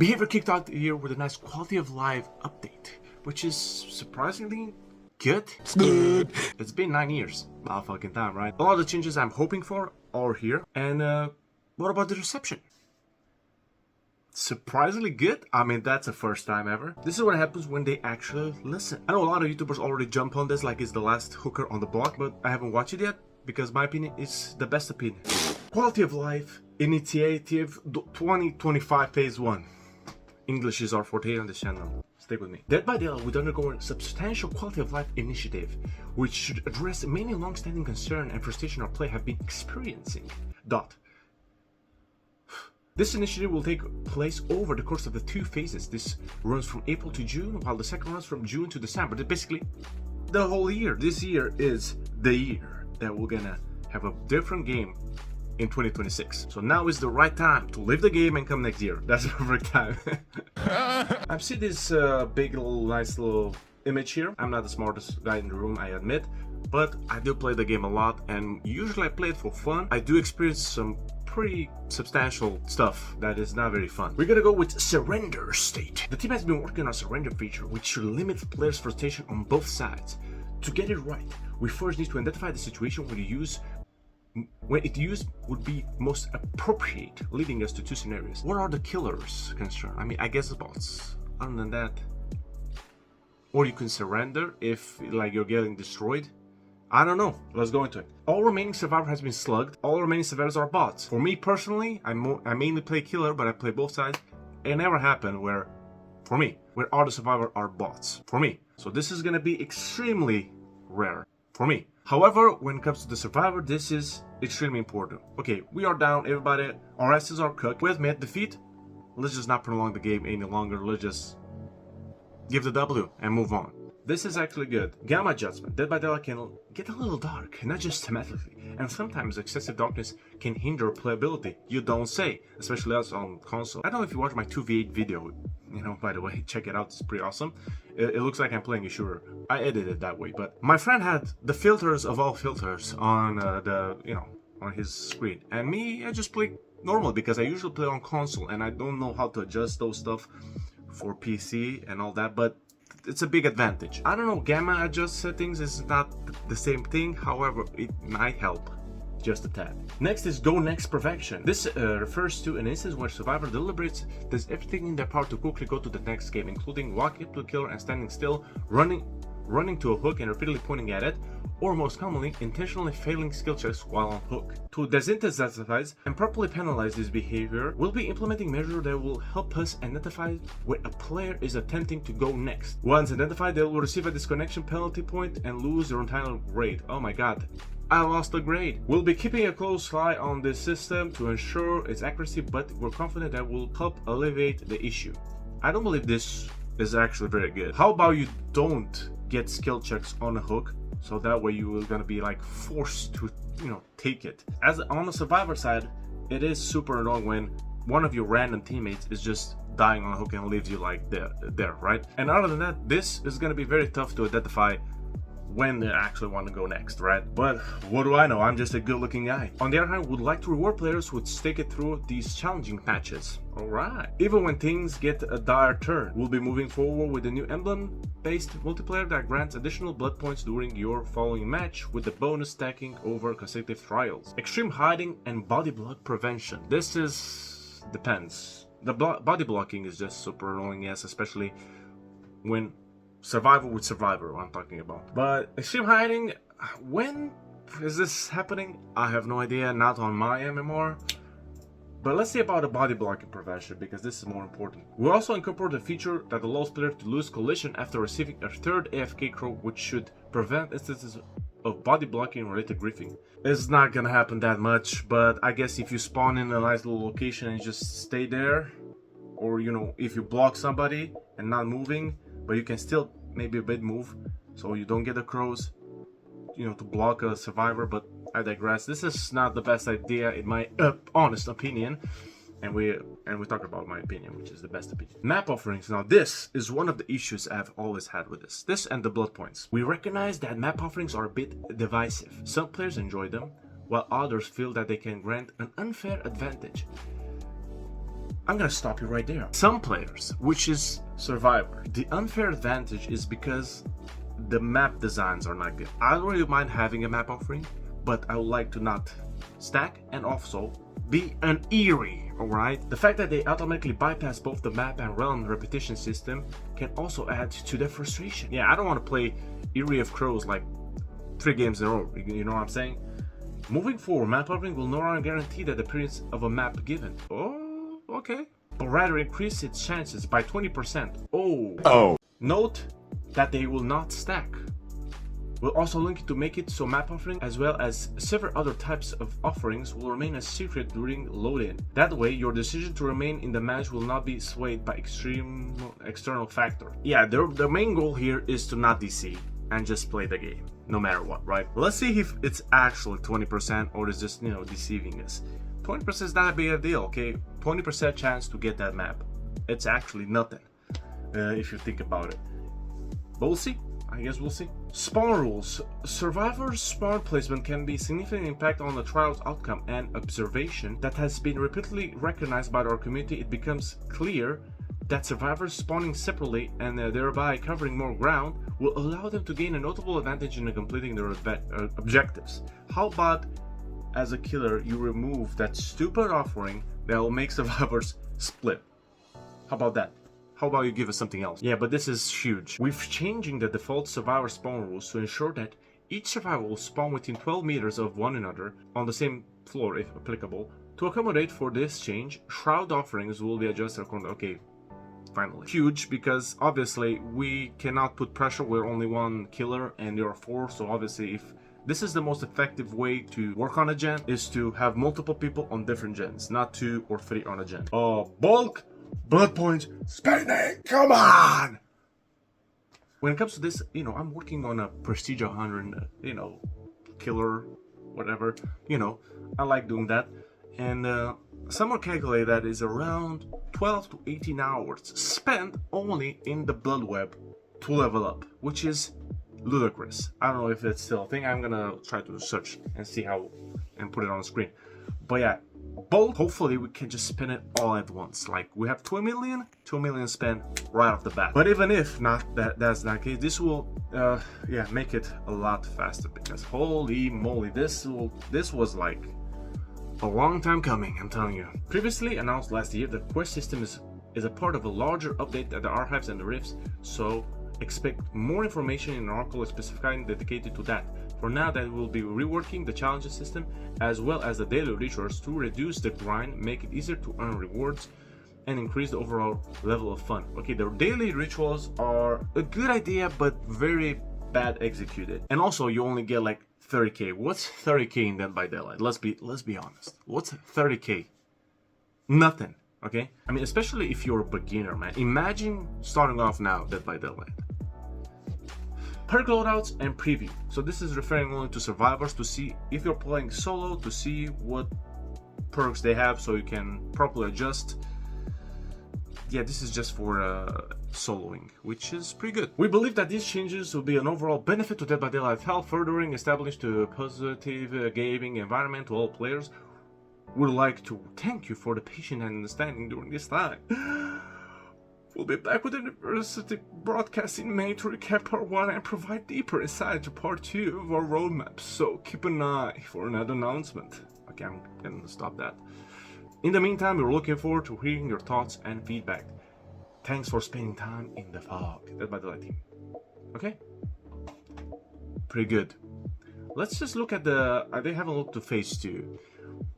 Bhvr kicked out the year with a nice quality of life update, which is surprisingly good. It's been 9 years. About fucking time, right? A lot of the changes I'm hoping for are here. And what about the reception? Surprisingly good. I mean, that's the first time ever. This is what happens when they actually listen. I know a lot of YouTubers already jump on this like it's the last hooker on the block, but I haven't watched it yet because my opinion is the best opinion. Quality of life initiative 2025 phase 1. English is our forte on this channel. Stick with me. Dead by Daylight would undergo a substantial quality of life initiative, which should address many long-standing concern and frustration our play have been experiencing. This initiative will take place over the course of the 2 phases. This runs from April to June, while the second runs from June to December. Basically, the whole year. This year is the year that we're gonna have a different game in 2026. So now is the right time to leave the game and come next year. That's the perfect time. I've seen this big little nice little image here. I'm not the smartest guy in the room, I admit, but I do play the game a lot, and usually I play it for fun. I do experience some pretty substantial stuff that is not very fun. We're gonna go with surrender state. The team has been working on a surrender feature which should limit players' frustration on both sides. To get it right, we first need to identify the situation when it used would be most appropriate, leading us to 2 scenarios. What are the killers concerned? I mean, I guess the bots. Other than that, or you can surrender if like you're getting destroyed. I don't know. Let's go into it. All remaining survivor has been slugged. All remaining survivors are bots. For me personally, I mainly play killer, but I play both sides. It never happened where all the survivors are bots. For me. So this is gonna be extremely rare. For me. However, when it comes to the survivor, this is extremely important. Okay, we are down, everybody. Our asses are cooked. We admit defeat. Let's just not prolong the game any longer. Let's just give the W and move on. This is actually good. Gamma adjustment. Dead by Daylight can get a little dark, not just thematically, and sometimes excessive darkness can hinder playability. You don't say, especially us on console. I don't know if you watched my 2v8 video, you know, by the way, check it out, it's pretty awesome. It looks like I'm playing a shooter. I edited it that way, but my friend had the filters of all filters on on his screen, and me, I just play normal because I usually play on console and I don't know how to adjust those stuff for PC and all that, but it's a big advantage. I don't know, gamma adjust settings is not the same thing, however, it might help just a tad. Next is go next prevention. This refers to an instance where survivor deliberates, does everything in their power to quickly go to the next game, including walking up to the killer and standing still, running to a hook and repeatedly pointing at it, or most commonly, intentionally failing skill checks while on hook. To desensitize and properly penalize this behavior, we'll be implementing measures that will help us identify where a player is attempting to go next. Once identified, they will receive a disconnection penalty point and lose their entire grade. Oh my god, I lost a grade. We'll be keeping a close eye on this system to ensure its accuracy, but we're confident that will help alleviate the issue. I don't believe this is actually very good. How about you don't get skill checks on a hook, so that way you are gonna be like forced to, take it. As on the survivor side, it is super annoying when one of your random teammates is just dying on a hook and leaves you like there, right? And other than that, this is gonna be very tough to identify when they actually want to go next, right? But what do I know? I'm just a good-looking guy. On the other hand, would like to reward players who would stick it through these challenging patches. Alright. Even when things get a dire turn, we'll be moving forward with a new emblem-based multiplayer that grants additional blood points during your following match, with the bonus stacking over consecutive trials. Extreme hiding and body block prevention. This depends. The body blocking is just super annoying, yes, especially when survivor with survivor, I'm talking about. But extreme hiding, when is this happening? I have no idea, not on my MMR. But let's see about the body blocking prevention, because this is more important. We also incorporate a feature that allows players to lose collision after receiving a third AFK crow, which should prevent instances of body blocking related griefing. It's not gonna happen that much, but I guess if you spawn in a nice little location and just stay there, or if you block somebody and not moving, but you can still maybe a bit move, so you don't get the crows, to block a survivor. But I digress. This is not the best idea in my honest opinion, and we talk about my opinion, which is the best opinion. Map offerings. Now this is one of the issues I've always had with this and the Bloodpoints. We recognize that map offerings are a bit divisive. Some players enjoy them, while others feel that they can grant an unfair advantage. I'm gonna stop you right there. Some players, which is Survivor, the unfair advantage is because the map designs are not good. I don't really mind having a map offering, but I would like to not stack and also be an eerie, alright? The fact that they automatically bypass both the map and realm repetition system can also add to their frustration. Yeah, I don't want to play Eerie of Crows like 3 games in a row, you know what I'm saying? Moving forward, map offering will no longer guarantee the appearance of a map given. Oh, okay. But rather increase its chances by 20%. Oh. Note that they will not stack. We'll also link it to make it so map offering as well as several other types of offerings will remain a secret during load-in. That way, your decision to remain in the match will not be swayed by extreme external factor. Yeah, the main goal here is to not DC and just play the game, no matter what, right? Let's see if it's actually 20% or is just, you know, deceiving us. 20% is not a big deal, okay? 20% chance to get that map. It's actually nothing, if you think about it. But we'll see. I guess we'll see. Spawn rules. Survivor's spawn placement can be significant impact on the trial's outcome, and observation that has been repeatedly recognized by our community. It becomes clear that survivors spawning separately and thereby covering more ground will allow them to gain a notable advantage in completing their objectives. How about as a killer you remove that stupid offering that will make survivors split? How about that? How about you give us something else? Yeah, but this is huge. We're changing the default survivor spawn rules to ensure that each survivor will spawn within 12 meters of one another on the same floor if applicable. To accommodate for this change, shroud offerings will be adjusted according to... Okay, finally. Huge, because obviously we cannot put pressure. We're only one killer and there are 4, so obviously if this is the most effective way to work on a gen is to have multiple people on different gens, not 2 or 3 on a gen. Bulk Bloodpoints spending, come on! When it comes to this, you know, I'm working on a Prestige 100, you know, killer, whatever, you know, I like doing that. And someone calculated that is around 12 to 18 hours spent only in the Blood Web to level up, which is ludicrous. I don't know if it's still a thing. I'm gonna try to search and see how and put it on the screen. But yeah, bulk, hopefully we can just spend it all at once. Like we have 2 million spent right off the bat. But even if not, that's not the case, this will yeah, make it a lot faster, because holy moly, this was like a long time coming, I'm telling you. Previously announced last year, the quest system is a part of a larger update at the archives and the rifts, so expect more information in an article specifically dedicated to that. For now, that will be reworking the challenges system as well as the daily rituals to reduce the grind, make it easier to earn rewards, and increase the overall level of fun. Okay, the daily rituals are a good idea, but very bad executed. And also, you only get like 30k. What's 30k in Dead by Daylight? Let's be honest. What's 30k? Nothing. Okay, I mean, especially if you're a beginner, man. Imagine starting off now, Dead by Daylight. Perk loadouts and preview. So this is referring only to survivors, to see if you're playing solo, to see what perks they have so you can properly adjust. Yeah, this is just for soloing, which is pretty good. We believe that these changes will be an overall benefit to Dead by Daylight health, furthering established a positive gaming environment to all players. We'd like to thank you for the patience and understanding during this time. We'll be back with the University broadcast in May to recap Part 1 and provide deeper insight to Part 2 of our roadmap, so keep an eye for another announcement. Okay, I'm gonna stop that. In the meantime, we're looking forward to hearing your thoughts and feedback. Thanks for spending time in the fog. That's by the light team. Okay? Pretty good. Let's just look at the... they haven't looked to Phase 2.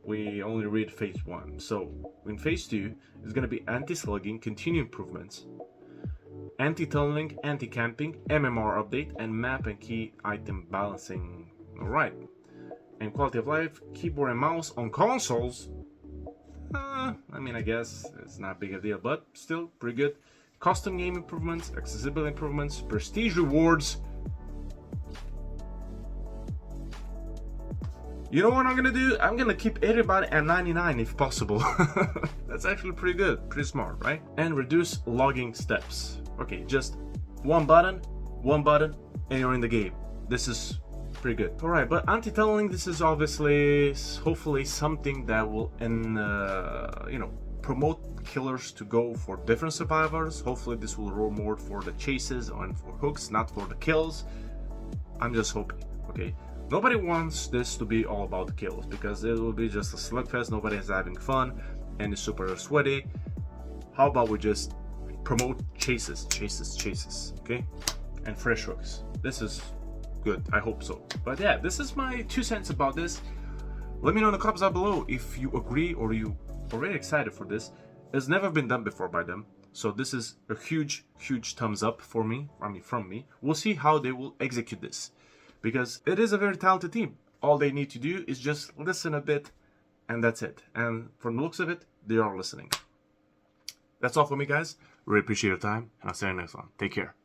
We only read Phase 1. So, in Phase 2, it's going to be anti-slugging, continued improvements, anti-tunneling, anti-camping, MMR update, and map and key item balancing. Alright. And quality of life, keyboard and mouse on consoles. I mean, I guess it's not big a deal, but still pretty good. Custom game improvements, accessibility improvements, prestige rewards. You know what I'm gonna do? I'm gonna keep everybody at 99 if possible. That's actually pretty good, pretty smart, right? And reduce logging steps. Okay, just one button, and you're in the game. This is pretty good. All right, but anti-tunneling, this is obviously, hopefully something that will, you know, promote killers to go for different survivors. Hopefully this will roll more for the chases and for hooks, not for the kills. I'm just hoping, okay? Nobody wants this to be all about the kills because it will be just a slugfest, nobody's having fun, and it's super sweaty. How about we just promote chases, okay? And fresh hooks. This is good, I hope so. But yeah, this is my 2 cents about this. Let me know in the comments down below if you agree or you already excited for this. It's never been done before by them, so this is a huge thumbs up for me. I mean, from me. We'll see how they will execute this, because it is a very talented team. All they need to do is just listen a bit, and that's it. And from the looks of it, they are listening. That's all for me, guys. Really appreciate your time, and I'll see you next one. Take care.